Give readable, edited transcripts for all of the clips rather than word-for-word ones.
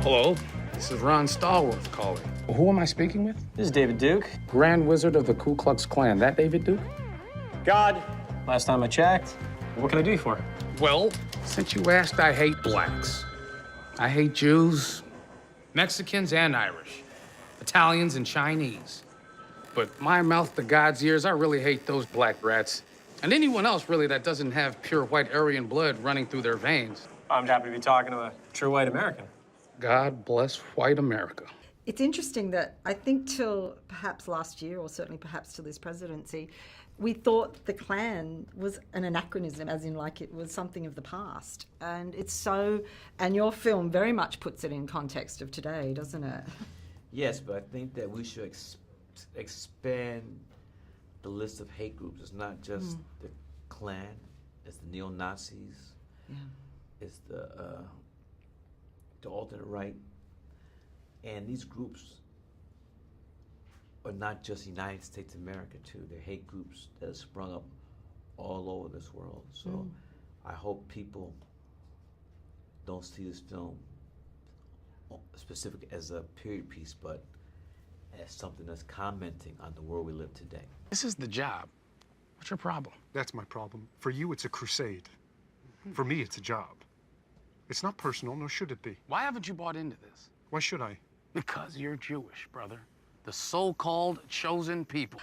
Hello, this is Ron Stallworth calling. Who am I speaking with? This is David Duke. Grand Wizard of the Ku Klux Klan. That David Duke? God. Last time I checked. What can I do you for? Well, since you asked, I hate blacks. I hate Jews, Mexicans and Irish, Italians and Chinese. But my mouth to God's ears, I really hate those black rats. And anyone else, really, that doesn't have pure white Aryan blood running through their veins. I'm happy to be talking to a true white American. God bless white America. It's interesting that I think till perhaps last year, or certainly perhaps till this presidency, we thought the Klan was an anachronism, as in like it was something of the past. And it's so, and your film very much puts it in context of today, doesn't it? Yes, but I think that we should expand the list of hate groups. It's not just the Klan, it's the neo-Nazis, it's the alternate right. And these groups are not just United States of America, too. They're hate groups that have sprung up all over this world. So I hope people don't see this film specific as a period piece, but as something that's commenting on the world we live today. This is the job. What's your problem? That's my problem. For you, it's a crusade. For me, it's a job. It's not personal, nor should it be. Why haven't you bought into this? Why should I? Because you're Jewish, brother. The so-called chosen people.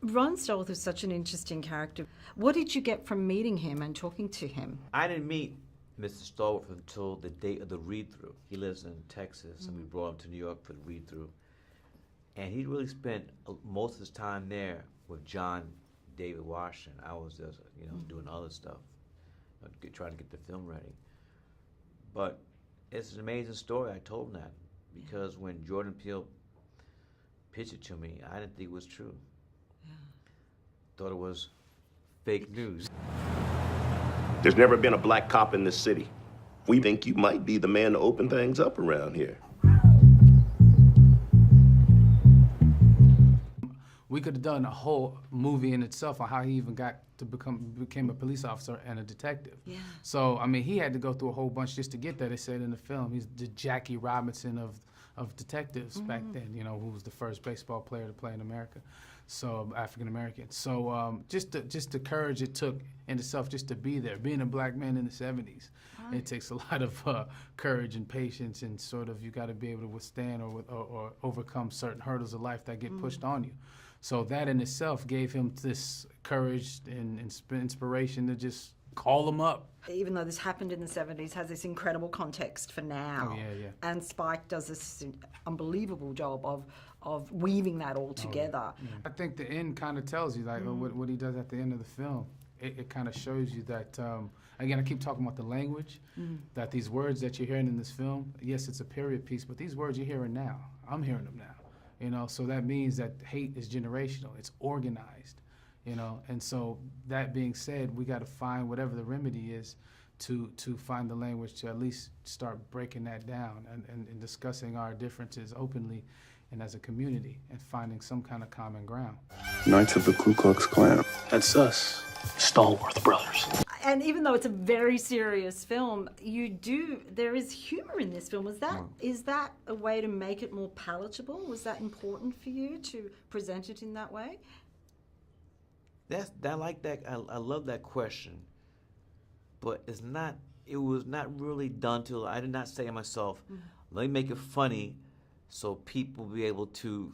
Ron Stallworth is such an interesting character. What did you get from meeting him and talking to him? I didn't meet Mr. Stallworth until the day of the read-through. He lives in Texas, and we brought him to New York for the read-through. And he really spent most of his time there with John David Washington. I was just, doing other stuff, trying to get the film ready. But it's an amazing story. I told him that because when Jordan Peele pitched it to me, I didn't think it was true. Thought it was fake news. There's never been a black cop in this city. We think you might be the man to open things up around here. We could have done a whole movie in itself on how he even got to became a police officer and a detective. Yeah. So, I mean, he had to go through a whole bunch just to get there. They said in the film, he's the Jackie Robinson of detectives back then, who was the first baseball player to play in America, so African American. So just the courage it took in itself just to be there, being a black man in the 70s. Right. It takes a lot of courage and patience, and sort of you got to be able to withstand or overcome certain hurdles of life that get pushed on you. So that in itself gave him this courage and inspiration to just call him up. Even though this happened in the 70s, has this incredible context for now. Oh, yeah. And Spike does this unbelievable job of weaving that all together. Yeah. I think the end kind of tells you, like, what he does at the end of the film. It kind of shows you that, again, I keep talking about the language, that these words that you're hearing in this film, yes, it's a period piece, but these words you're hearing now, I'm hearing them now. So that means that hate is generational, it's organized, and so that being said, we got to find whatever the remedy is to find the language to at least start breaking that down and discussing our differences openly and as a community and finding some kind of common ground. Knights of the Ku Klux Klan. That's us, Stallworth brothers. And even though it's a very serious film, there is humor in this film. Is that a way to make it more palatable? Was that important for you to present it in that way? I like that. I love that question, but it was not really done till I did not say to myself, let me make it funny so people will be able to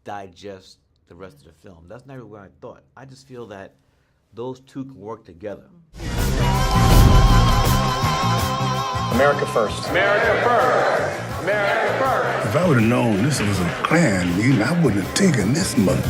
digest the rest of the film. That's not really what I thought. I just feel that those two can work together. America first. America first. America first. If I would have known this was a Klan meeting, I wouldn't have taken this money.